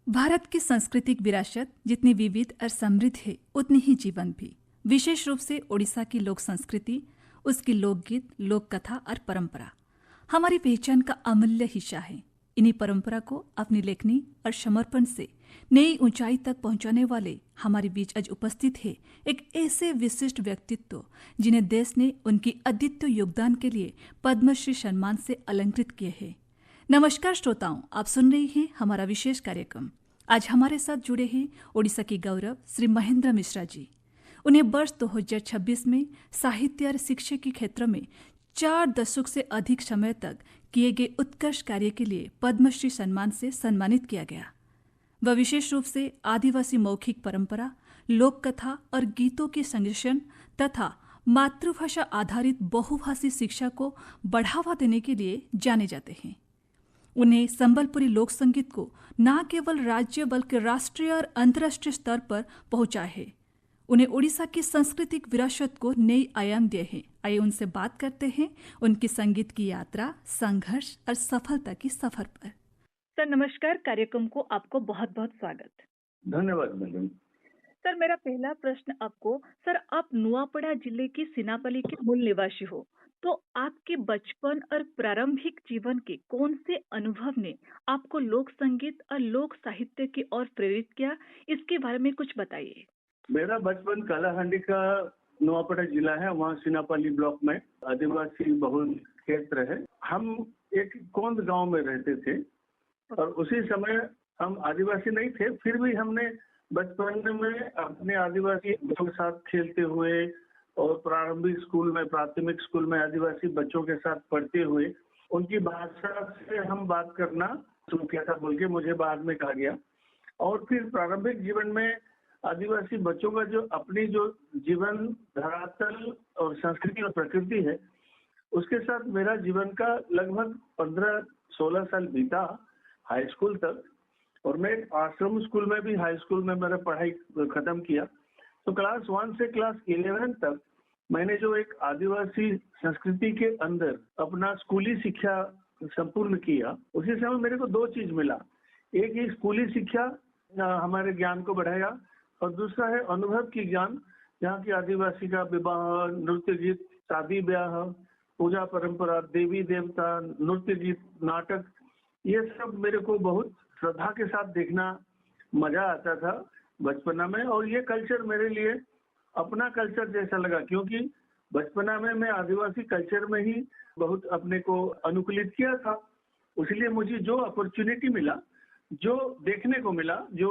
भारत की सांस्कृतिक विरासत जितनी विविध और समृद्ध है उतनी ही जीवंत भी। विशेष रूप से ओडिशा की लोक संस्कृति, उसकी लोकगीत, लोक कथा और परंपरा हमारी पहचान का अमूल्य हिस्सा है। इन्हीं परंपरा को अपनी लेखनी और समर्पण से नई ऊंचाई तक पहुंचाने वाले हमारे बीच आज उपस्थित है एक ऐसे विशिष्ट व्यक्तित्व जिन्हें देश ने उनकी अद्वितीय योगदान के लिए पद्मश्री सम्मान से अलंकृत किए हैं। नमस्कार श्रोताओं, आप सुन रही हैं हमारा विशेष कार्यक्रम। आज हमारे साथ जुड़े हैं ओडिशा के गौरव श्री महेंद्र मिश्रा जी। उन्हें वर्ष 2026 में साहित्य और शिक्षा के क्षेत्र में 4 दशक से अधिक समय तक किए गए उत्कृष्ट कार्य के लिए पद्मश्री सम्मान से सम्मानित किया गया। वह विशेष रूप से आदिवासी मौखिक परंपरा, लोक कथा और गीतों के संरक्षण तथा मातृभाषा आधारित बहुभाषी शिक्षा को बढ़ावा देने के लिए जाने जाते हैं। उन्हें संबलपुरी लोक संगीत को न केवल राज्य बल्कि राष्ट्रीय और अंतर्राष्ट्रीय स्तर पर पहुंचा है। उन्हें ओडिशा की सांस्कृतिक विरासत को नई आयाम दिए हैं। आइए उनसे बात करते हैं उनकी संगीत की यात्रा, संघर्ष और सफलता की सफर पर। सर नमस्कार, कार्यक्रम को आपको बहुत बहुत स्वागत। धन्यवाद मैडम। सर मेरा पहला प्रश्न आपको, सर आप नुआपड़ा जिले की सिनापल्ली के मूल निवासी हो, तो आपके बचपन और प्रारंभिक जीवन के कौन से अनुभव ने आपको लोक संगीत और लोक साहित्य की ओर प्रेरित किया, इसके बारे में कुछ बताइए। मेरा बचपन कालाहांडी का नुआपड़ा जिला है, वहाँ सिनापल्ली ब्लॉक में आदिवासी बहुल क्षेत्र है। हम एक कोंद गांव में रहते थे और उसी समय हम आदिवासी नहीं थे, फिर भी हमने बचपन में अपने आदिवासी बच्चों के साथ खेलते हुए और प्रारंभिक स्कूल में, प्राथमिक स्कूल में आदिवासी बच्चों के साथ पढ़ते हुए उनकी भाषा से हम बात करना शुरू किया था बोल के मुझे बाद में कहा गया। और फिर प्रारंभिक जीवन में आदिवासी बच्चों का जो अपनी जो जीवन धरातल और संस्कृति और प्रकृति है, उसके साथ मेरा जीवन का लगभग 15-16 साल बीता हाई स्कूल तक। और मैं आश्रम स्कूल में भी, हाई स्कूल में मैंने पढ़ाई खत्म किया। तो क्लास 1 से क्लास 11 तक मैंने जो एक आदिवासी संस्कृति के अंदर अपना स्कूली शिक्षा संपूर्ण किया, उसी समय मेरे को 2 चीज मिला। एक ही स्कूली शिक्षा हमारे ज्ञान को बढ़ाया और दूसरा है अनुभव की ज्ञान, जहाँ की आदिवासी का विवाह, नृत्य गीत, शादी ब्याह, पूजा परंपरा, देवी देवता, नृत्य गीत, नाटक, ये सब मेरे को बहुत श्रद्धा के साथ देखना मजा आता था बचपना में। और ये कल्चर मेरे लिए अपना कल्चर जैसा लगा, क्योंकि बचपना में मैं आदिवासी कल्चर में ही बहुत अपने को अनुकूलित किया था। इसलिए मुझे जो अपॉर्चुनिटी मिला, जो देखने को मिला, जो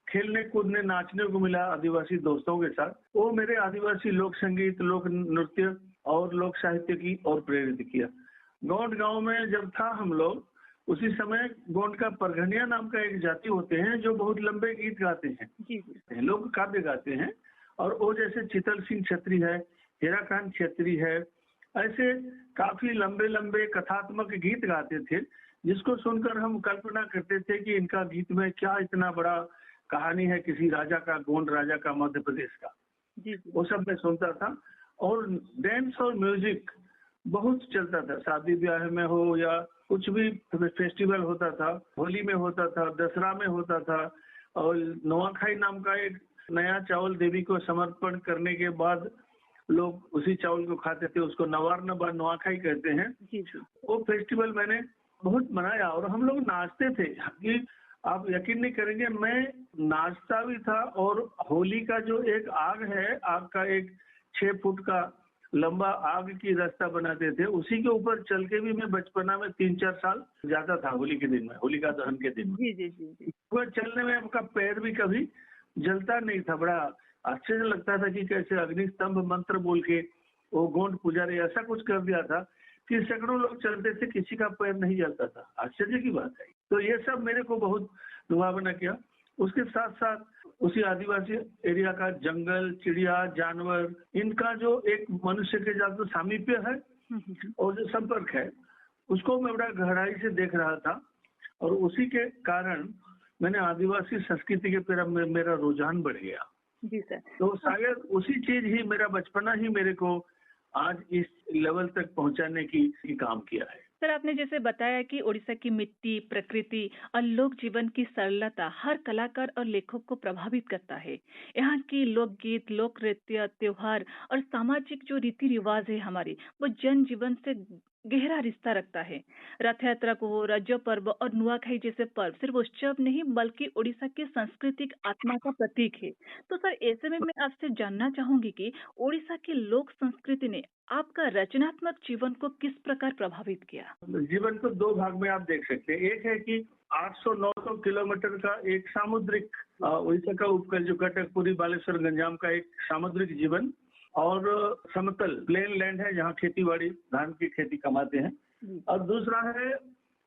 खेलने कूदने नाचने को मिला आदिवासी दोस्तों के साथ, वो मेरे आदिवासी लोक संगीत, लोक नृत्य और लोक साहित्य की ओर प्रेरित किया। गौंड गांव में जब था हम लोग, उसी समय गोंड का परघनिया नाम का एक जाति होते हैं जो बहुत लंबे गीत गाते हैं, लोग काव्य गाते हैं। और वो जैसे चितल सिंह छत्री है, हीराकांत छत्री है, ऐसे काफी लंबे लंबे कथात्मक गीत गाते थे, जिसको सुनकर हम कल्पना करते थे कि इनका गीत में क्या इतना बड़ा कहानी है, किसी राजा का, गोंड राजा का, मध्य प्रदेश का। वो सब मैं सुनता था। और डांस और म्यूजिक बहुत चलता था, शादी ब्याह में हो या कुछ भी फेस्टिवल होता था, होली में होता था, दशहरा में होता था। और नुआखाई नाम का एक नया चावल देवी को समर्पण करने के बाद लोग उसी चावल को खाते थे, उसको नवारन बा नुआखाई कहते हैं। वो फेस्टिवल मैंने बहुत मनाया और हम लोग नाचते थे कि आप यकीन नहीं करेंगे, मैं नाचता भी था। और होली का जो एक आग है, आग का एक 6 फुट का लंबा आग की रास्ता बनाते थे, उसी के ऊपर चल के भी मैं बचपना में 3-4 साल जाता था होली के दिन में, होलिका दहन के दिन में। वो चलने में आपका पैर भी कभी जलता नहीं था। बड़ा आश्चर्य लगता था कि कैसे अग्नि स्तंभ मंत्र बोल के वो गोंड पुजारी ऐसा कुछ कर दिया था कि सैकड़ों लोग चलते थे, किसी का पैर नहीं जलता था। आश्चर्य की बात है। तो ये सब मेरे को बहुत लुभावना किया। उसके साथ साथ उसी आदिवासी एरिया का जंगल, चिड़िया, जानवर, इनका जो एक मनुष्य के साथ जो सामीप्य है और जो संपर्क है, उसको मैं बड़ा गहराई से देख रहा था। और उसी के कारण मैंने आदिवासी संस्कृति के तरफ मेरा रुझान बढ़ गया। जी सर। तो शायद उसी चीज ही, मेरा बचपना ही मेरे को आज इस लेवल तक पहुंचाने की काम किया है। सर, आपने जैसे बताया कि उड़ीसा की मिट्टी, प्रकृति और लोक जीवन की सरलता हर कलाकार और लेखक को प्रभावित करता है। यहाँ की लोकगीत, लोक नृत्य, त्योहार और सामाजिक जो रीति रिवाज है हमारे, वो जन जीवन से गहरा रिश्ता रखता है। रथ यात्रा को, रज पर्व और नुआखाई जैसे पर्व सिर्फ उत्सव नहीं बल्कि उड़ीसा की सांस्कृतिक आत्मा का प्रतीक है। तो सर, ऐसे में मैं आपसे जानना चाहूंगी कि उड़ीसा की लोक संस्कृति ने आपका रचनात्मक जीवन को किस प्रकार प्रभावित किया? जीवन को दो भाग में आप देख सकते हैं। एक है कि 800-900 किलोमीटर का एक सामुद्रिक उड़ीसा का उपकूल जो कटक, पुरी, बालेश्वर, गंजाम का एक सामुद्रिक जीवन, और समतल प्लेन लैंड है जहाँ खेती बाड़ी, धान की खेती कमाते हैं। और दूसरा है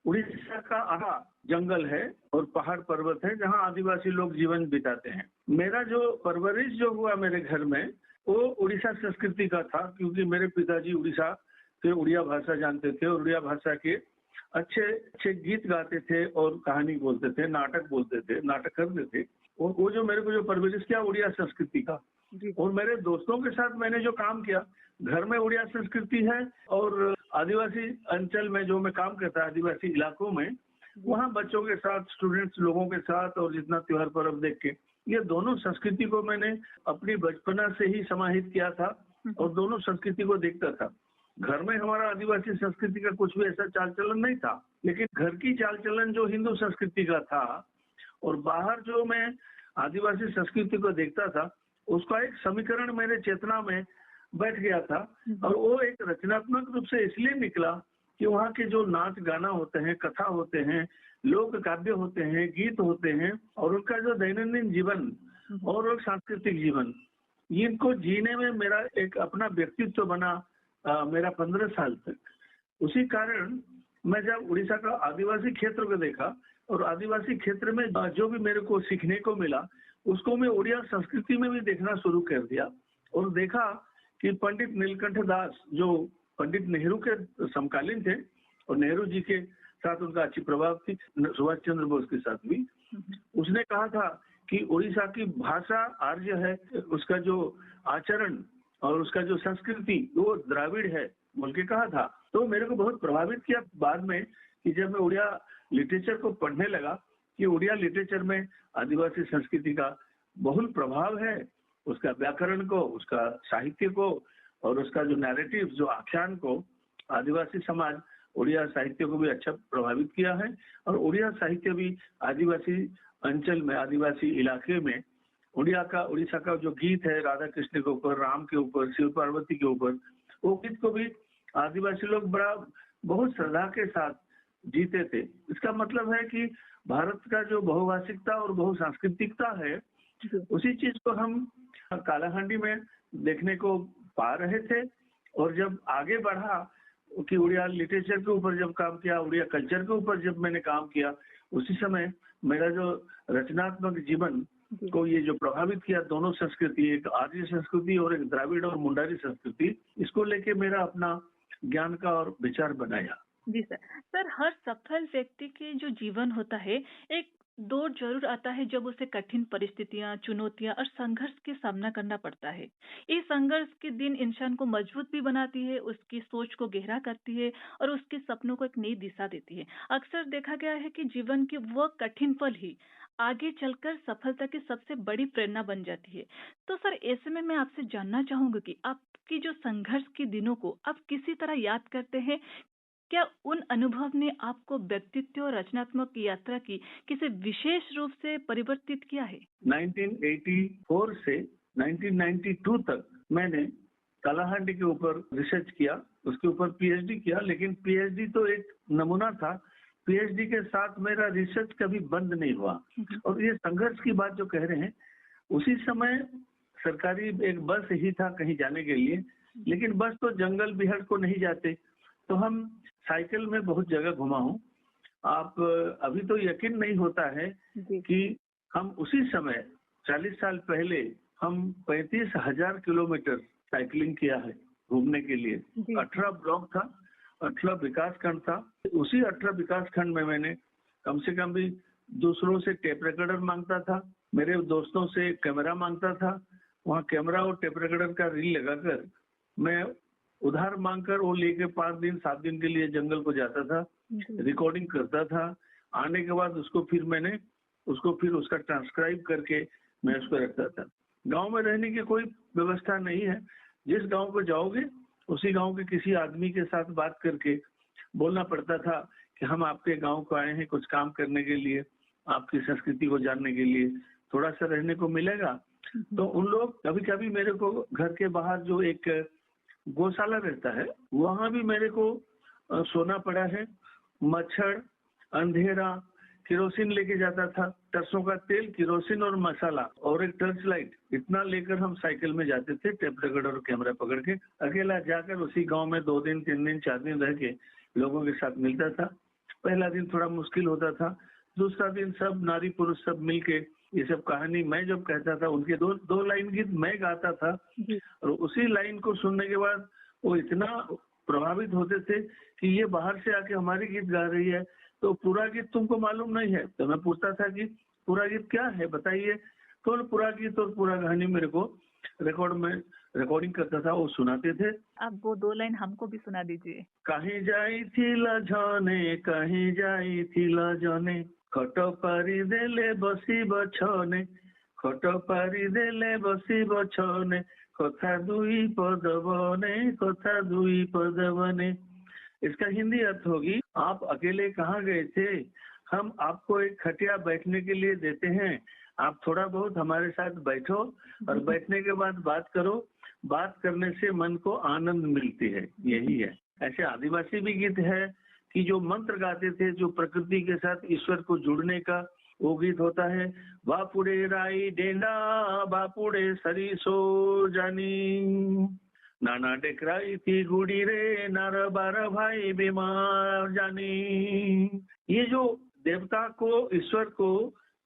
उड़ीसा का आहा जंगल है और पहाड़ पर्वत है जहाँ आदिवासी लोग जीवन बिताते हैं। मेरा जो परवरिश जो हुआ मेरे घर में वो उड़ीसा संस्कृति का था, क्योंकि मेरे पिताजी उड़ीसा से उड़िया भाषा जानते थे और उड़िया भाषा के अच्छे अच्छे गीत गाते थे और कहानी बोलते थे, नाटक बोलते थे, नाटक करते थे। और वो जो मेरे को जो परवरिश किया उड़िया संस्कृति का। और मेरे दोस्तों के साथ मैंने जो काम किया, घर में उड़िया संस्कृति है और आदिवासी अंचल में जो मैं काम करता है आदिवासी इलाकों में, वहाँ बच्चों के साथ, स्टूडेंट्स लोगों के साथ और जितना त्योहार पर्व देख के, ये दोनों संस्कृति को मैंने अपनी बचपना से ही समाहित किया था और दोनों संस्कृति को देखता था। घर में हमारा आदिवासी संस्कृति का कुछ भी ऐसा चाल चलन नहीं था, लेकिन घर की चाल चलन जो हिंदू संस्कृति का था और बाहर जो मैं आदिवासी संस्कृति को देखता था, उसका एक समीकरण मेरे चेतना में बैठ गया था। और वो एक रचनात्मक रूप से इसलिए निकला कि वहाँ के जो नाच गाना होते हैं, कथा होते हैं, लोक काव्य होते हैं, गीत होते हैं, और उनका जो दैनंदिन जीवन और सांस्कृतिक जीवन, इनको जीने में मेरा एक अपना व्यक्तित्व बना मेरा 15 साल तक। उसी कारण मैं जब उड़ीसा का आदिवासी क्षेत्र को देखा और आदिवासी क्षेत्र में जो भी मेरे को सीखने को मिला, उसको मैं उड़िया संस्कृति में भी देखना शुरू कर दिया और देखा कि पंडित नीलकंठ दास जो पंडित नेहरू के समकालीन थे और नेहरू जी के साथ उनका अच्छी प्रभाव थी, सुभाष चंद्र बोस के साथ भी, उसने कहा था कि उड़ीसा की भाषा आर्य है, उसका जो आचरण और उसका जो संस्कृति वो द्राविड़ है बोल के कहा था। तो मेरे को बहुत प्रभावित किया बाद में कि जब मैं उड़िया लिटरेचर को पढ़ने लगा कि उड़िया लिटरेचर में आदिवासी संस्कृति का बहुल प्रभाव है, उसका व्याकरण को, उसका साहित्य को और उसका जो नैरेटिव, जो आख्यान को आदिवासी समाज उड़िया साहित्य को भी अच्छा प्रभावित किया है। और उड़िया साहित्य भी आदिवासी अंचल में, आदिवासी इलाके में उड़ीसा का जो गीत है राधा कृष्ण के ऊपर, राम के ऊपर, शिव पार्वती के ऊपर, वो गीत को भी आदिवासी लोग बहुत श्रद्धा के साथ जीते थे। इसका मतलब है कि भारत का जो बहुभाषिकता और बहुसांस्कृतिकता है, उसी चीज को हम कालाहांडी में देखने को पा रहे थे। और जब आगे बढ़ा कि उड़िया लिटरेचर के ऊपर जब काम किया, उड़िया कल्चर के ऊपर जब मैंने काम किया, उसी समय मेरा जो रचनात्मक जीवन को ये जो प्रभावित किया, दोनों संस्कृति, एक आर्य संस्कृति और एक द्राविड़ और मुंडारी संस्कृति, इसको लेके मेरा अपना ज्ञान का और विचार बनाया। जी सर। सर, हर सफल व्यक्ति के जो जीवन होता है, एक दौर जरूर आता है जब उसे कठिन परिस्थितियां, चुनौतियां और संघर्ष के सामना करना पड़ता है। ये संघर्ष के दिन इंसान को मजबूत भी बनाती है, उसकी सोच को गहरा करती है और उसके सपनों को एक नई दिशा देती है। अक्सर देखा गया है कि जीवन के वह कठिन पल ही आगे चलकर सफलता की सबसे बड़ी प्रेरणा बन जाती है। तो सर, ऐसे में मैं आपसे जानना चाहूंगी कि आपकी जो संघर्ष के दिनों को आप किसी तरह याद करते हैं? क्या उन अनुभव ने आपको व्यक्तित्व और रचनात्मक यात्रा की किसी विशेष रूप से परिवर्तित किया है? 1984 से 1992 तक मैंने कालाहांडी के ऊपर रिसर्च किया, उसके ऊपर पीएचडी किया। लेकिन पीएचडी तो एक नमूना था, पीएचडी के साथ मेरा रिसर्च कभी बंद नहीं हुआ। और ये संघर्ष की बात जो कह रहे हैं, उसी समय सरकारी एक बस ही था कहीं जाने के लिए, लेकिन बस तो जंगल बिहार को नहीं जाते, तो हम साइकिल में बहुत जगह घुमा हूँ। आप अभी तो यकीन नहीं होता है कि हम उसी समय 40 साल पहले हम 35,000 किलोमीटर साइकिलिंग किया है घूमने के लिए। 18 ब्लॉक था, 18 विकास खंड था। उसी 18 विकास खंड में मैंने कम से कम भी दूसरों से टेप रिकॉर्डर मांगता था, मेरे दोस्तों से कैमरा मांगता था। वहाँ कैमरा और टेप रिकॉर्डर का रील लगाकर मैं उधार मांगकर वो लेके 5 दिन 7 दिन के लिए जंगल को जाता था, रिकॉर्डिंग करता था। आने के बाद उसको फिर उसका ट्रांसक्राइब करके मैं उसको रखता था। गांव में रहने की कोई व्यवस्था नहीं है। जिस गांव को जाओगे उसी गांव के किसी आदमी के साथ बात करके बोलना पड़ता था कि हम आपके गांव को आए हैं कुछ काम करने के लिए, आपकी संस्कृति को जानने के लिए, थोड़ा सा रहने को मिलेगा। तो उन लोग कभी कभी मेरे को घर के बाहर जो एक गौशाला रहता है वहां भी मेरे को सोना पड़ा है। मच्छर, अंधेरा, केरोसिन लेके जाता था, सरसों का तेल, केरोसिन और मसाला और एक टर्च लाइट, इतना लेकर हम साइकिल में जाते थे, टेप रिकॉर्डर और कैमरा पकड़ के। अकेला जाकर उसी गांव में 2 दिन 3 दिन 4 दिन रह के लोगों के साथ मिलता था। पहला दिन थोड़ा मुश्किल होता था, दूसरा दिन सब नारी पुरुष सब मिलके ये सब कहानी मैं जब कहता था, उनके दो लाइन गीत मैं गाता था और उसी लाइन को सुनने के बाद वो इतना प्रभावित होते थे कि ये बाहर से आके हमारी गीत गा रही है, तो पूरा गीत तुमको मालूम नहीं है। तो मैं पूछता था कि पूरा गीत क्या है बताइए, तो पूरा गीत और पूरा कहानी मेरे को रिकॉर्डिंग करता था, वो सुनाते थे। अब वो 2 लाइन हमको भी सुना दीजिए। कहीं जाई थी लजाने, कहीं जाई थी लजाने, खट पारी देले बसी बछने, खट पारी देले बसी बछने, कथा दुई पद बने, कथा दुई पद बने। इसका हिंदी अर्थ होगी, आप अकेले कहाँ गए थे, हम आपको एक खटिया बैठने के लिए देते हैं, आप थोड़ा बहुत हमारे साथ बैठो और बैठने के बाद बात करो, बात करने से मन को आनंद मिलती है, यही है। ऐसे आदिवासी भी गीत है कि जो मंत्र गाते थे, जो प्रकृति के साथ ईश्वर को जुड़ने का वो गीत होता है। बापुड़े राई डेंडा, बापुड़े सरीसो जानी, नाना टेकराई थी गुड़ी रे, नार बार भाई बीमार जानी। ये जो देवता को, ईश्वर को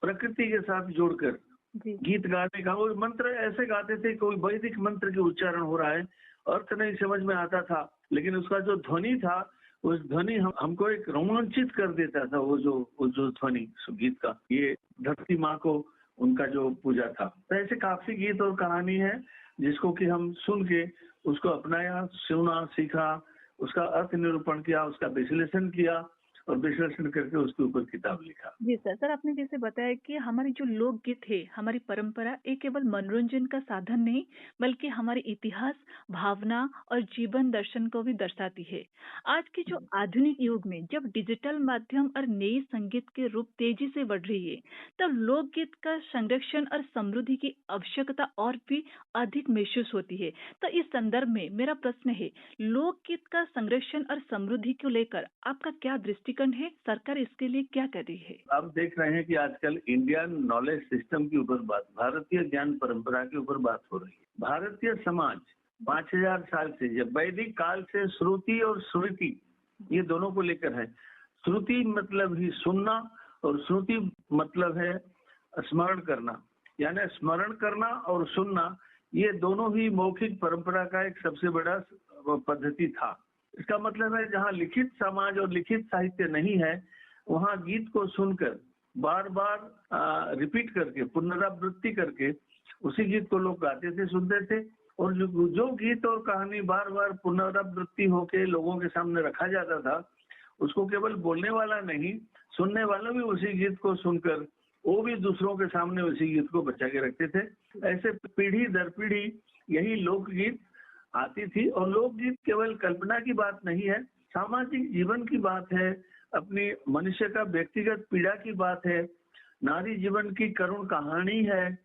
प्रकृति के साथ जोड़कर गीत गाने का, वो मंत्र ऐसे गाते थे, कोई वैदिक मंत्र के उच्चारण हो रहा है, अर्थ नहीं समझ में आता था, लेकिन उसका जो ध्वनि था, उस ध्वनि हमको एक रोमांचित कर देता था। वो जो ध्वनि गीत का, ये धरती माँ को उनका जो पूजा था। तो ऐसे काफी गीत और कहानी है जिसको कि हम सुन के उसको अपनाया, सुना, सीखा, उसका अर्थ निरूपण किया, उसका विश्लेषण किया और विश्लेषण करके उसके ऊपर किताब लिखा। जी सर, आपने जैसे बताया कि हमारी जो लोकगीत है, हमारी परंपरा एक केवल मनोरंजन का साधन नहीं बल्कि हमारे इतिहास, भावना और जीवन दर्शन को भी दर्शाती है। आज के जो आधुनिक युग में जब डिजिटल माध्यम और नई संगीत के रूप तेजी से बढ़ रही है, तब लोकगीत का संरक्षण और समृद्धि की आवश्यकता और भी अधिक महसूस होती है। तो इस संदर्भ में मेरा प्रश्न है, लोकगीत का संरक्षण और समृद्धि को लेकर आपका क्या दृष्टिकोण है, सरकार इसके लिए क्या कर रही है? आप देख रहे हैं कि आजकल इंडियन नॉलेज सिस्टम के ऊपर बात, भारतीय ज्ञान परंपरा के ऊपर बात हो रही है। भारतीय समाज 5000 साल से, जब वैदिक काल से श्रुति और स्मृति ये दोनों को लेकर है। श्रुति मतलब ही सुनना और स्मृति मतलब है स्मरण करना, यानी स्मरण करना और सुनना, ये दोनों ही मौखिक परंपरा का एक सबसे बड़ा पद्धति था। इसका मतलब है जहाँ लिखित समाज और लिखित साहित्य नहीं है, वहाँ गीत को सुनकर बार बार रिपीट करके, पुनरावृत्ति करके उसी गीत को लोग गाते थे, सुनते थे। और जो गीत और कहानी बार बार पुनरावृत्ति होके लोगों के सामने रखा जाता था, उसको केवल बोलने वाला नहीं, सुनने वाला भी उसी गीत को सुनकर वो भी दूसरों के सामने उसी गीत को बचा के रखते थे। ऐसे पीढ़ी दर पीढ़ी यही लोकगीत आती थी। और लोकगीत केवल कल्पना की बात नहीं है, सामाजिक जीवन की बात है, अपनी मनुष्य का व्यक्तिगत पीड़ा की बात है, नारी जीवन की करुण कहानी है।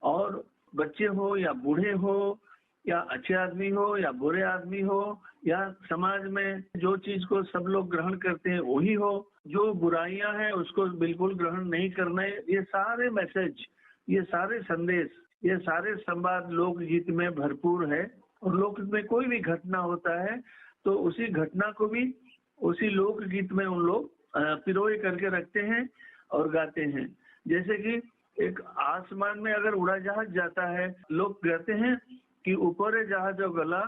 और बच्चे हो या बूढ़े हो या अच्छे आदमी हो या बुरे आदमी हो, या समाज में जो चीज को सब लोग ग्रहण करते हैं वही हो, जो बुराइयां हैं उसको बिल्कुल ग्रहण नहीं करना है, ये सारे मैसेज, ये सारे संदेश, ये सारे संवाद लोकगीत में भरपूर है। और लोकगीत में कोई भी घटना होता है तो उसी घटना को भी उसी लोकगीत में उन लोग पिरोए करके रखते हैं और गाते हैं। जैसे कि एक आसमान में अगर उड़ा जहाज जाता है, लोग कहते हैं कि ऊपर जहाज गला,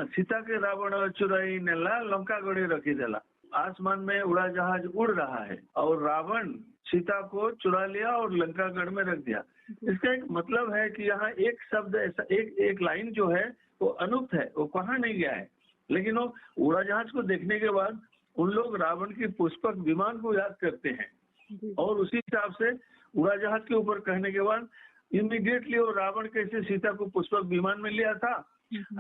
सीता के रावण चुराई नेला, लंका गड़े रखी देला। आसमान में उड़ा जहाज उड़ रहा है और रावण सीता को चुरा लिया और लंकागढ़ में रख दिया। इसका एक मतलब है कि यहाँ एक शब्द ऐसा, एक लाइन जो है वो अनुक्त है, वो कहाँ नहीं गया है, लेकिन वो उड़ाजहाज को देखने के बाद उन लोग रावण की पुष्पक विमान को याद करते हैं जी और उसी हिसाब से उड़ाजहाज के ऊपर कहने के बाद इमीडिएटली वो रावण कैसे सीता को पुष्पक विमान में लिया था,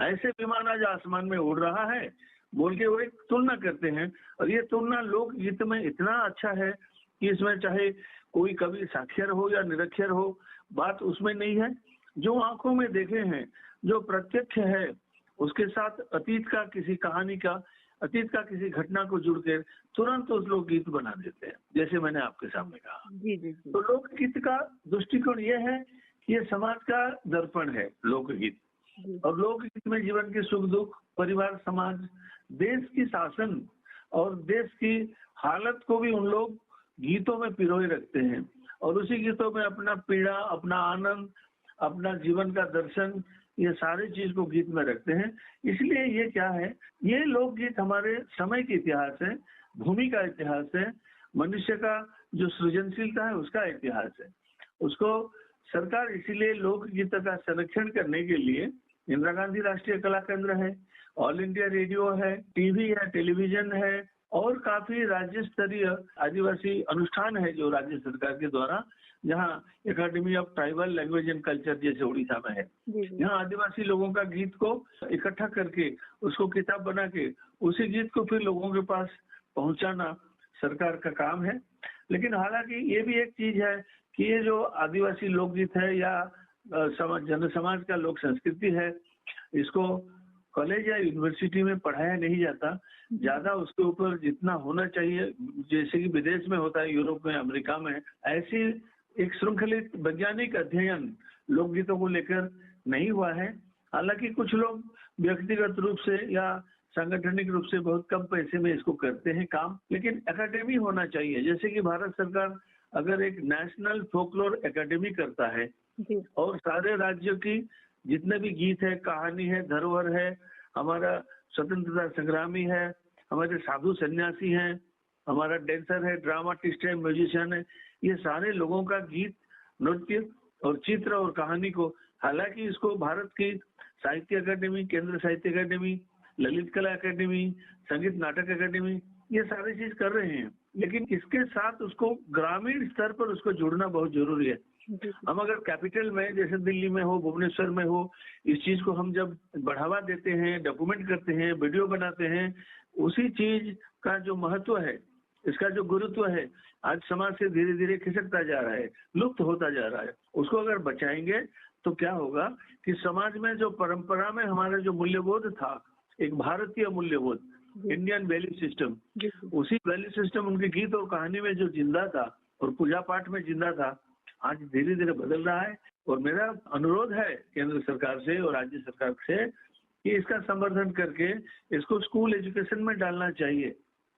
ऐसे विमान आज आसमान में उड़ रहा है बोल के वो एक तुलना करते हैं। और ये तुलना लोकगीत में इतना अच्छा है कि इसमें चाहे कोई कवि साक्षर हो या निरक्षर हो, बात उसमें नहीं है। जो आंखों में देखे हैं, जो प्रत्यक्ष है, उसके साथ अतीत का किसी कहानी का, अतीत का किसी घटना को जुड़ कर तुरंत उस लोकगीत बना देते हैं, जैसे मैंने आपके सामने कहा। जी जी जी तो लोकगीत का दृष्टिकोण ये है कि ये समाज का दर्पण है लोकगीत। जी और लोकगीत में जीवन के सुख दुख, परिवार, समाज, देश की शासन और देश की हालत को भी उन लोग गीतों में पिरोए रखते हैं और उसी गीतों में अपना पीड़ा, अपना आनंद, अपना जीवन का दर्शन, ये सारी चीज को गीत में रखते हैं। इसलिए ये क्या है, ये लोकगीत हमारे समय के इतिहास है, भूमि का इतिहास है, मनुष्य का जो सृजनशीलता है उसका इतिहास है। उसको सरकार इसीलिए लोकगीत का संरक्षण करने के लिए इंदिरा गांधी राष्ट्रीय कला केंद्र है, ऑल इंडिया रेडियो है, टीवी है, टेलीविजन है और काफी राज्य स्तरीय आदिवासी अनुष्ठान है जो राज्य सरकार के द्वारा, जहाँ academy of tribal language and culture जैसे उड़ीसा में है, जी जी यहाँ आदिवासी लोगों का गीत को इकट्ठा करके उसको किताब बना के उसी गीत को फिर लोगों के पास पहुंचाना सरकार का काम है। लेकिन हालांकि ये भी एक चीज है कि ये जो आदिवासी लोकगीत है या जन समाज का लोक संस्कृति है, इसको कॉलेज या यूनिवर्सिटी में पढ़ाया नहीं जाता ज्यादा। उसके ऊपर जितना होना चाहिए, जैसे कि विदेश में होता है, यूरोप में, अमेरिका में, ऐसी एक श्रृंखलित वैज्ञानिक अध्ययन लोकगीतों को लेकर नहीं हुआ है। हालांकि कुछ लोग व्यक्तिगत रूप से या सांगठनिक रूप से बहुत कम पैसे में इसको करते हैं काम, लेकिन एकेडमी होना चाहिए। जैसे कि भारत सरकार अगर एक नेशनल फोकलोर एकेडमी करता है जी और सारे राज्यों की जितने भी गीत है, कहानी है, धरोहर है, हमारा स्वतंत्रता संग्रामी है, हमारे साधु सन्यासी हैं, हमारा डांसर है, ड्रामाटिस्ट है, म्यूजिशियन है, ये सारे लोगों का गीत, नृत्य और चित्र और कहानी को, हालांकि इसको भारत की साहित्य अकादमी, केंद्र साहित्य अकादमी, ललित कला अकादमी, संगीत नाटक अकादमी, ये सारी चीज कर रहे हैं, लेकिन इसके साथ उसको ग्रामीण स्तर पर उसको जोड़ना बहुत जरूरी है। जी हम अगर कैपिटल में जैसे दिल्ली में हो, भुवनेश्वर में हो, इस चीज को हम जब बढ़ावा देते हैं, डॉक्यूमेंट करते हैं, वीडियो बनाते हैं, उसी चीज का जो महत्व है, इसका जो गुरुत्व है, आज समाज से धीरे धीरे खिसकता जा रहा है, लुप्त होता जा रहा है। उसको अगर बचाएंगे तो क्या होगा कि समाज में जो परंपरा में हमारा जो मूल्यबोध था, एक भारतीय मूल्यबोध, इंडियन वैल्यू सिस्टम, जी उसी वैल्यू सिस्टम उनके गीत और कहानी में जो जिंदा था और पूजा पाठ में जिंदा था, आज धीरे धीरे बदल रहा है। और मेरा अनुरोध है केंद्र सरकार से और राज्य सरकार से कि इसका संवर्धन करके इसको स्कूल एजुकेशन में डालना चाहिए।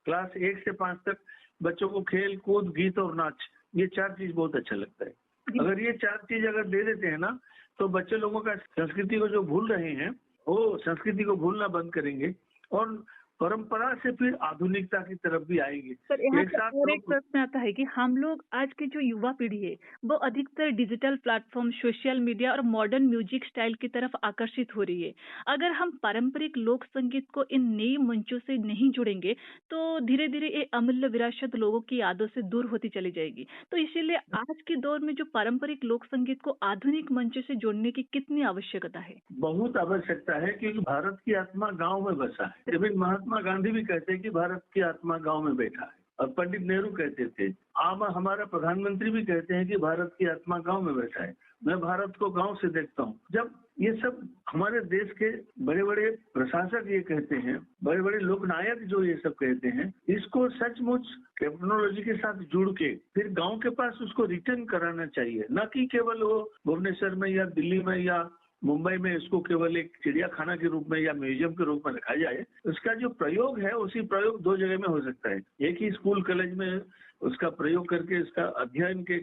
क्लास 1 से 5 तक बच्चों को खेल कूद, गीत और नाच, ये 4 चीज बहुत अच्छा लगता है। अगर ये 4 चीज अगर दे देते हैं ना, तो बच्चे लोगों का संस्कृति को जो भूल रहे हैं वो संस्कृति को भूलना बंद करेंगे और परंपरा से फिर आधुनिकता की तरफ भी आएंगे। सर, यहाँ एक पे साथ और एक लोग प्रश्न आता है कि हम लोग आज की जो युवा पीढ़ी है वो अधिकतर डिजिटल प्लेटफॉर्म, सोशल मीडिया और मॉडर्न म्यूजिक स्टाइल की तरफ आकर्षित हो रही है। अगर हम पारंपरिक लोक संगीत को इन नई मंचों से नहीं जुड़ेंगे तो धीरे धीरे ये अमूल्य विरासत लोगों की यादों से दूर होती चली जाएगी। तो इसीलिए आज के दौर में जो पारंपरिक लोक संगीत को आधुनिक मंचों से जोड़ने की कितनी आवश्यकता है? बहुत आवश्यकता है, क्योंकि भारत की आत्मा गांव में बसा है। इवन महात्मा गांधी भी कहते हैं कि भारत की आत्मा गांव में बैठा है, और पंडित नेहरू कहते थे, आम हमारा प्रधानमंत्री भी कहते हैं कि भारत की आत्मा गांव में बैठा है। मैं भारत को गांव से देखता हूँ। जब ये सब हमारे देश के बड़े बड़े प्रशासक ये कहते हैं, बड़े बड़े लोकनायक जो ये सब कहते हैं, इसको सचमुच टेक्नोलॉजी के साथ जुड़ के फिर गांव के पास उसको रिटर्न कराना चाहिए, न कि केवल वो भुवनेश्वर में या दिल्ली में या मुंबई में इसको केवल एक चिड़ियाखाना के रूप में या म्यूजियम के रूप में रखा जाए। उसका जो प्रयोग है, उसी प्रयोग 2 जगह में हो सकता है। एक ही स्कूल कॉलेज में उसका प्रयोग करके इसका अध्ययन के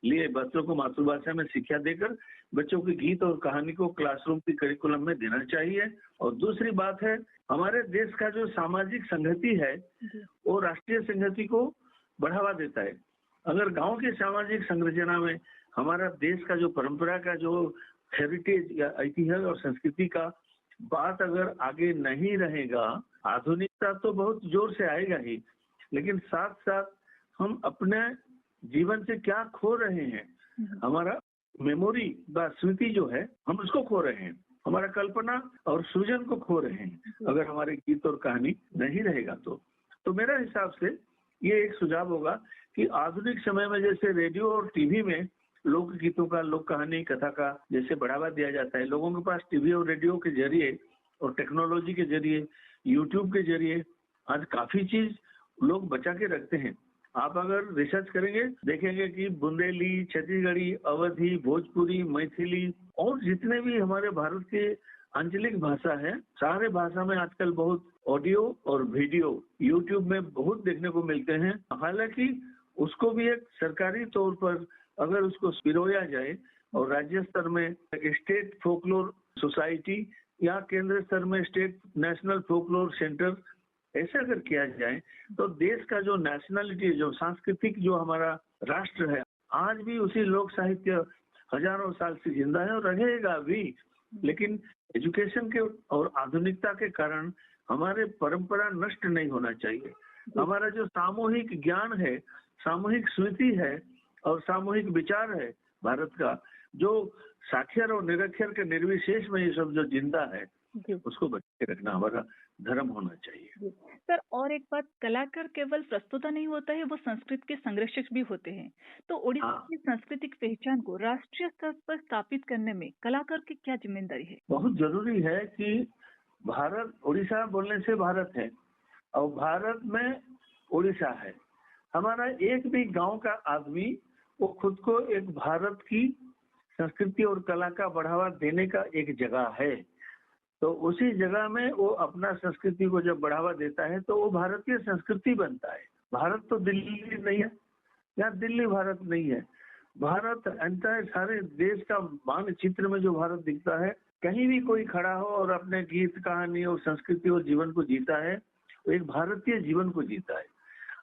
लिए बच्चों को मातृभाषा में शिक्षा देकर बच्चों की गीत और कहानी को क्लासरूम की करिकुलम में देना चाहिए। और दूसरी बात है, हमारे देश का जो सामाजिक संहति है वो राष्ट्रीय संहति को बढ़ावा देता है। अगर गांव की सामाजिक संरचना में हमारा देश का जो परंपरा का जो हेरिटेज या ऐतिह्य और संस्कृति का बात अगर आगे नहीं रहेगा, आधुनिकता तो बहुत जोर से आएगा ही, लेकिन साथ साथ हम अपने जीवन से क्या खो रहे हैं, हमारा मेमोरी व स्मृति जो है हम उसको खो रहे हैं, हमारा कल्पना और सृजन को खो रहे हैं अगर हमारे गीत और कहानी नहीं रहेगा तो मेरा हिसाब से ये एक सुझाव होगा कि आधुनिक समय में जैसे रेडियो और टीवी में लोक गीतों का, लोक कहानी, कथा का जैसे बढ़ावा दिया जाता है, लोगों के पास टीवी और रेडियो के जरिए और टेक्नोलॉजी के जरिए, यूट्यूब के जरिए आज काफी चीज लोग बचा के रखते हैं। आप अगर रिसर्च करेंगे देखेंगे कि बुंदेली, छत्तीसगढ़ी, अवधी, भोजपुरी, मैथिली और जितने भी हमारे भारत के आंचलिक भाषा है, सारे भाषा में आजकल बहुत ऑडियो और वीडियो यूट्यूब में बहुत देखने को मिलते हैं। हालांकि उसको भी एक सरकारी तौर पर अगर उसको पिरोया जाए और राज्य स्तर में स्टेट फोकलोर सोसाइटी या केंद्र स्तर में स्टेट नेशनल फोकलोर सेंटर, ऐसा अगर किया जाए तो देश का जो नेशनलिटी, जो सांस्कृतिक जो हमारा राष्ट्र है, आज भी उसी लोक साहित्य हजारों साल से जिंदा है और रहेगा भी। लेकिन एजुकेशन के और आधुनिकता के कारण हमारे परंपरा नष्ट नहीं होना चाहिए। हमारा जो सामूहिक ज्ञान है, सामूहिक स्मृति है और सामूहिक विचार है भारत का, जो साक्षर और निरक्षर के निर्विशेष में ये सब जो जिंदा है, उसको बचा के रखना हमारा धर्म होना चाहिए। सर, और एक बात, कलाकार केवल प्रस्तुता नहीं होता है, वो संस्कृत के संरक्षक भी होते हैं। तो उड़ीसा की सांस्कृतिक पहचान को राष्ट्रीय स्तर पर स्थापित करने में कलाकार की क्या जिम्मेदारी है? बहुत जरूरी है कि भारत, उड़ीसा बोलने से भारत है और भारत में उड़ीसा है। हमारा एक भी गांव का आदमी वो खुद को एक भारत की संस्कृति और कला का बढ़ावा देने का एक जगह है, तो उसी जगह में वो अपना संस्कृति को जब बढ़ावा देता है तो वो भारतीय संस्कृति बनता है। भारत तो दिल्ली नहीं है या दिल्ली भारत नहीं है। भारत एंटायर सारे देश का मानचित्र में जो भारत दिखता है, कहीं भी कोई खड़ा हो और अपने गीत, कहानी और संस्कृति और जीवन को जीता है, वो एक भारतीय जीवन को जीता है।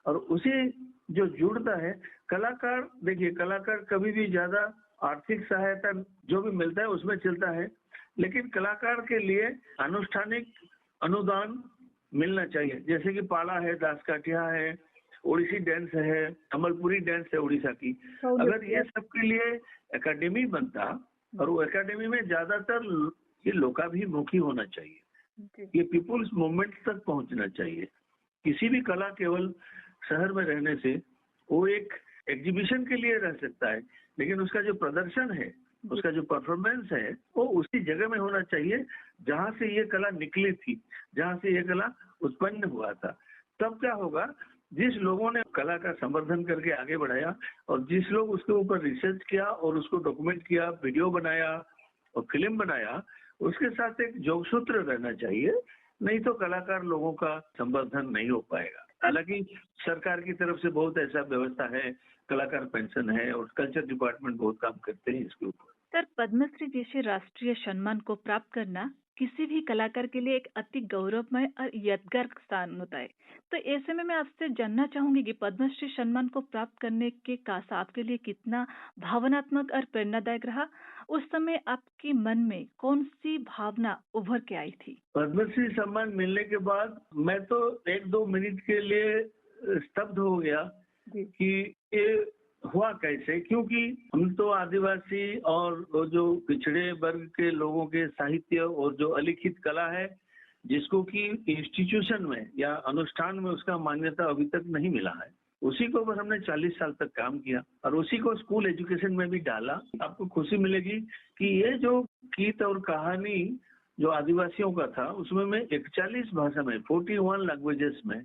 और उसे जो जुड़ता है कलाकार, देखिए कलाकार कभी भी ज्यादा आर्थिक सहायता जो भी मिलता है उसमें चलता है, लेकिन कलाकार के लिए अनुष्ठानिक अनुदान मिलना चाहिए। जैसे कि पाला है, दासकाठिया है, ओडिसी डांस है, संबलपुरी डांस है उड़ीसा की। अगर ये सब के लिए एकेडमी बनता और वो एकेडमी में ज्यादातर ये लोकाभिमुखी होना चाहिए, ये पीपुल्स मूवमेंट तक पहुंचना चाहिए। किसी भी कला केवल शहर में रहने से वो एक एग्जीबिशन के लिए रह सकता है, लेकिन उसका जो प्रदर्शन है, उसका जो परफॉर्मेंस है, वो उसी जगह में होना चाहिए जहां से ये कला निकली थी, जहां से ये कला उत्पन्न हुआ था। तब क्या होगा, जिस लोगों ने कला का संवर्धन करके आगे बढ़ाया और जिस लोग उसके ऊपर रिसर्च किया और उसको डॉक्यूमेंट किया, वीडियो बनाया और फिल्म बनाया, उसके साथ एक जोगसूत्र रहना चाहिए, नहीं तो कलाकार लोगों का संवर्धन नहीं हो पाएगा। हालांकि सरकार की तरफ से बहुत ऐसा व्यवस्था है, कलाकार पेंशन है और कल्चर डिपार्टमेंट बहुत काम करते हैं इसके ऊपर। सर, पद्मश्री जैसे राष्ट्रीय सम्मान को प्राप्त करना किसी भी कलाकार के लिए एक अति गौरवमय और यादगार स्थान होता है। तो ऐसे में मैं आपसे जानना चाहूंगी कि पद्मश्री सम्मान को प्राप्त करने के कास आपके लिए कितना भावनात्मक और प्रेरणादायक रहा? उस समय आपके मन में कौन सी भावना उभर के आई थी? पद्मश्री सम्मान मिलने के बाद मैं तो 1-2 मिनट के लिए स्तब्ध हो गया कि ये हुआ कैसे, क्योंकि हम तो आदिवासी और जो पिछड़े वर्ग के लोगों के साहित्य और जो अलिखित कला है, जिसको कि इंस्टीट्यूशन में या अनुष्ठान में उसका मान्यता अभी तक नहीं मिला है, उसी को बस हमने 40 साल तक काम किया और उसी को स्कूल एजुकेशन में भी डाला। आपको खुशी मिलेगी कि ये जो गीत और कहानी जो आदिवासियों का था, उसमें मैं 41 भाषा में 41 लैंग्वेजेस में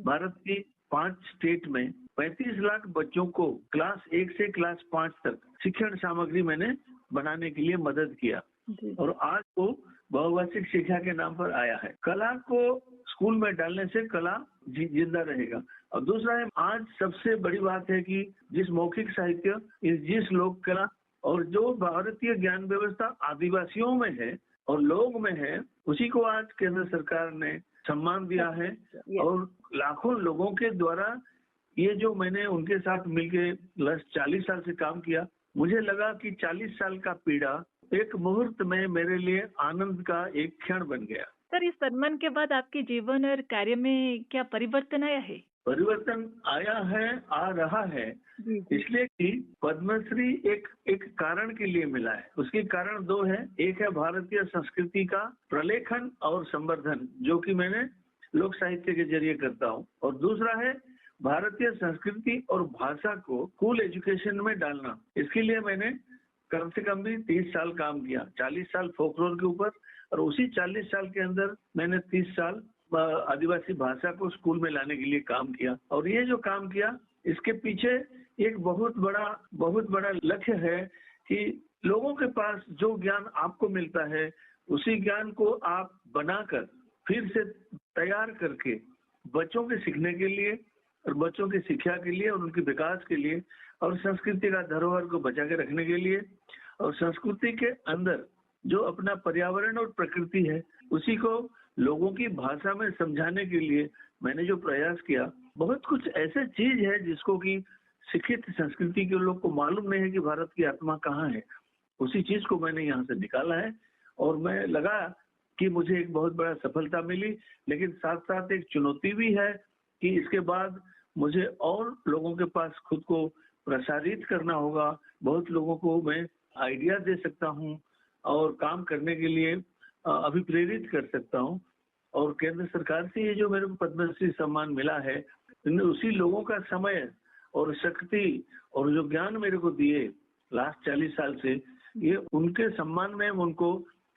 भारत की 5 स्टेट में 35 लाख बच्चों को क्लास 1 से क्लास 5 तक शिक्षण सामग्री मैंने बनाने के लिए मदद किया और आज वो बहुभाषिक शिक्षा के नाम पर आया है। कला को स्कूल में डालने से कला जिंदा रहेगा। और दूसरा है, आज सबसे बड़ी बात है कि जिस मौखिक साहित्य, जिस लोक कला और जो भारतीय ज्ञान व्यवस्था आदिवासियों में है और लोग में है, उसी को आज केंद्र सरकार ने सम्मान दिया है और लाखों लोगों के द्वारा ये जो मैंने उनके साथ मिलके 40 साल से काम किया, मुझे लगा कि 40 साल का पीड़ा एक मुहूर्त में मेरे लिए आनंद का एक क्षण बन गया। सर, इस सम्मान के बाद आपके जीवन और कार्य में क्या परिवर्तन आया है? परिवर्तन आया है, आ रहा है, जी जी। इसलिए कि पद्मश्री एक कारण के लिए मिला है। उसके कारण दो है। एक है भारतीय संस्कृति का प्रलेखन और संवर्धन, जो कि मैंने लोक साहित्य के जरिए करता हूँ, और दूसरा है भारतीय संस्कृति और भाषा को स्कूल एजुकेशन में डालना। इसके लिए मैंने कम से कम भी 30 साल काम किया। 40 साल फोकलोर के ऊपर, और उसी 40 साल के अंदर मैंने 30 साल आदिवासी भाषा को स्कूल में लाने के लिए काम किया। और ये जो काम किया, इसके पीछे एक बहुत बड़ा लक्ष्य है कि लोगों के पास जो ज्ञान आपको मिलता है, उसी ज्ञान को आप बनाकर फिर से तैयार करके बच्चों के सीखने के लिए और बच्चों की शिक्षा के लिए और उनके विकास के लिए और संस्कृति का धरोहर को बचा के रखने के लिए, और संस्कृति के अंदर जो अपना पर्यावरण और प्रकृति है, उसी को लोगों की भाषा में समझाने के लिए मैंने जो प्रयास किया, बहुत कुछ ऐसे चीज है जिसको कि शिक्षित संस्कृति के लोग को मालूम नहीं है कि भारत की आत्मा कहाँ है। उसी चीज को मैंने यहाँ से निकाला है, और मैं लगा कि मुझे एक बहुत बड़ा सफलता मिली, लेकिन साथ साथ एक चुनौती भी है कि इसके बाद मुझे और लोगों के पास खुद को प्रसारित करना होगा। बहुत लोगों को मैं आइडिया दे सकता हूँ और काम करने के लिए अभिप्रेरित कर सकता हूँ। और केंद्र सरकार से ये जो मेरे को पद्मश्री सम्मान मिला है, उसी लोगों का समय और शक्ति और जो ज्ञान मेरे को दिए लास्ट 40 साल से, ये उनके सम्मान में उनको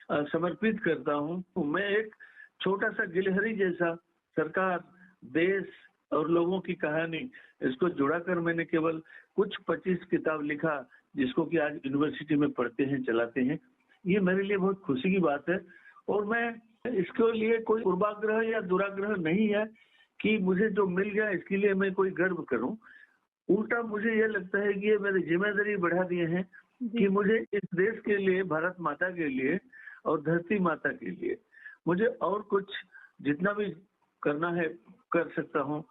समर्पित करता हूँ। मैं एक छोटा सा गिलहरी जैसा सरकार, देश और लोगों की कहानी, इसको जुड़ाकर मैंने केवल कुछ 25 किताब लिखा, जिसको कि आज यूनिवर्सिटी में पढ़ते हैं, चलाते हैं। ये मेरे लिए बहुत खुशी की बात है, और मैं इसके लिए कोई पूर्वाग्रह या दुराग्रह नहीं है कि मुझे जो मिल गया इसके लिए मैं कोई गर्व करूं। उल्टा मुझे ये लगता है कि ये मेरी जिम्मेदारी बढ़ा दिए हैं कि मुझे इस देश के लिए, भारत माता के लिए और धरती माता के लिए मुझे और कुछ जितना भी करना है कर सकता हूँ,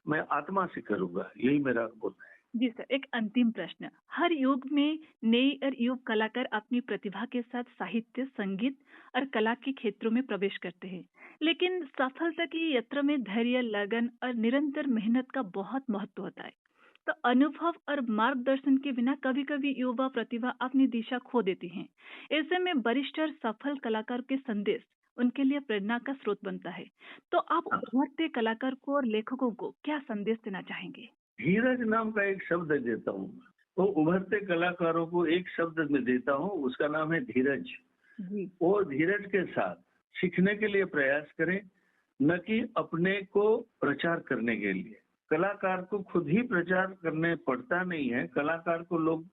मैं आत्मा से करूंगा। यही मेरा बोलना है। जी सर, एक अंतिम प्रश्न। हर युग में नए और युवा कलाकार अपनी प्रतिभा के साथ साहित्य, संगीत और कला के क्षेत्रों में प्रवेश करते हैं, लेकिन सफलता की यात्रा में धैर्य, लगन और निरंतर मेहनत का बहुत महत्व होता है। तो अनुभव और मार्गदर्शन के बिना कभी कभी युवा प्रतिभा अपनी दिशा खो देती है। ऐसे में वरिष्ठ और सफल कलाकार के संदेश उनके लिए प्रेरणा का स्रोत बनता है। तो आप उभरते कलाकार को और लेखकों को क्या संदेश देना चाहेंगे? धीरज नाम का एक शब्द देता हूँ, वो उभरते कलाकारों को एक शब्द में देता हूँ, उसका नाम है धीरज। जी। वो धीरज के साथ सीखने के लिए प्रयास करें, न कि अपने को प्रचार करने के लिए। कलाकार को खुद ही प्रचार करने पड़ता नहीं है। कलाकार को लोग,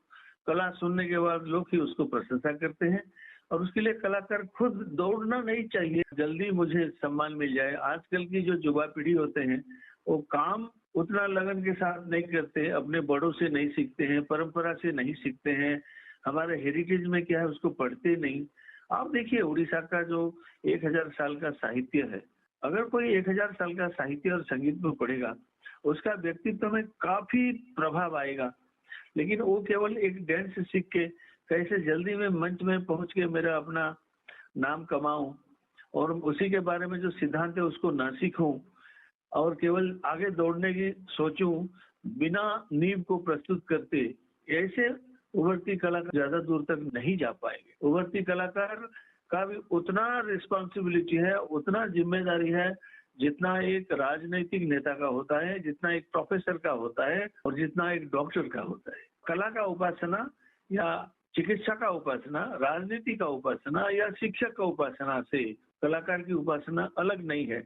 कला सुनने के बाद लोग ही उसको प्रशंसा करते हैं, और उसके लिए कलाकार खुद दौड़ना नहीं चाहिए जल्दी मुझे सम्मान मिल जाए। आजकल की जो युवा पीढ़ी होते हैं, वो काम उतना लगन के साथ नहीं करते, अपने बड़ों से नहीं सीखते हैं, परंपरा से नहीं सीखते हैं, हमारे हेरिटेज में क्या है उसको पढ़ते नहीं। आप देखिए, उड़ीसा का जो 1000 साल का साहित्य है, अगर कोई 1000 साल का साहित्य और संगीत में पढ़ेगा, उसका व्यक्तित्व में काफी प्रभाव आएगा। लेकिन वो केवल एक डांस सीख के कैसे जल्दी में मंच में पहुंच के मेरा अपना नाम कमाऊं, और उसी के बारे में जो सिद्धांत है उसको ना सीखूं, और केवल आगे दौड़ने की सोचूं बिना नींव को प्रस्तुत करते, ऐसे उभरती कलाकार ज्यादा दूर तक नहीं जा पाएंगे। उभरती कलाकार का भी उतना रिस्पॉन्सिबिलिटी है, उतना जिम्मेदारी है, जितना एक राजनीतिक नेता का होता है, जितना एक प्रोफेसर का होता है, और जितना एक डॉक्टर का होता है। कला का उपासना या चिकित्सा का उपासना, राजनीति का उपासना या शिक्षक का उपासना से कलाकार की उपासना अलग नहीं है,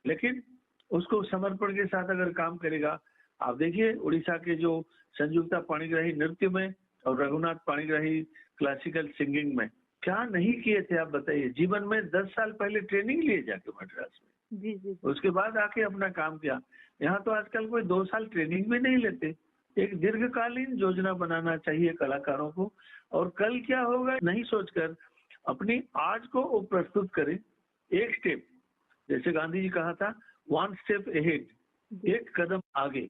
लेकिन उसको समर्पण के साथ अगर काम करेगा। आप देखिए, उड़ीसा के जो संयुक्ता पाणिग्राही नृत्य में और रघुनाथ पाणिग्राही क्लासिकल सिंगिंग में क्या नहीं किए थे, आप बताइए। जीवन में 10 साल पहले ट्रेनिंग लिए जाके मद्रास में, जी। उसके बाद आके अपना काम किया। यहाँ तो आजकल कोई 2 साल ट्रेनिंग भी नहीं लेते। एक दीर्घकालीन योजना बनाना चाहिए कलाकारों को, और कल क्या होगा नहीं सोचकर अपनी आज को वो प्रस्तुत करें। एक स्टेप, जैसे गांधी जी कहा था, 1 स्टेप अहेड, एक कदम आगे।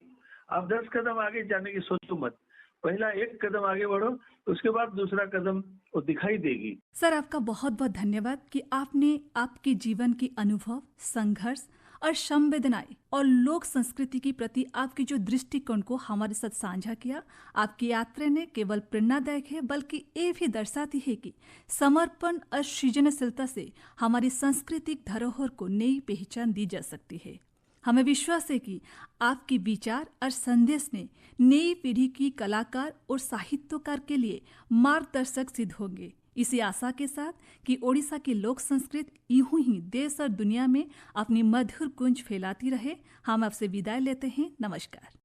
आप 10 कदम आगे जाने की सोचो मत, पहला एक कदम आगे बढ़ो, उसके बाद दूसरा कदम वो दिखाई देगी। सर, आपका बहुत बहुत धन्यवाद कि आपने आपके जीवन के अनुभव, संघर्ष और संवेदनाएं और लोक संस्कृति के प्रति आपकी जो दृष्टिकोण को हमारे साथ साझा किया। आपकी यात्रा ने केवल प्रेरणादायक है, बल्कि ये भी दर्शाती है कि समर्पण और सृजनशीलता से हमारी सांस्कृतिक धरोहर को नई पहचान दी जा सकती है। हमें विश्वास है कि आपके विचार और संदेश ने नई पीढ़ी की कलाकार और साहित्यकार के लिए मार्गदर्शक सिद्ध होंगे। इसी आशा के साथ कि ओडिशा की लोक संस्कृति यूं ही देश और दुनिया में अपनी मधुर गूंज फैलाती रहे, हम आपसे विदाई लेते हैं। नमस्कार।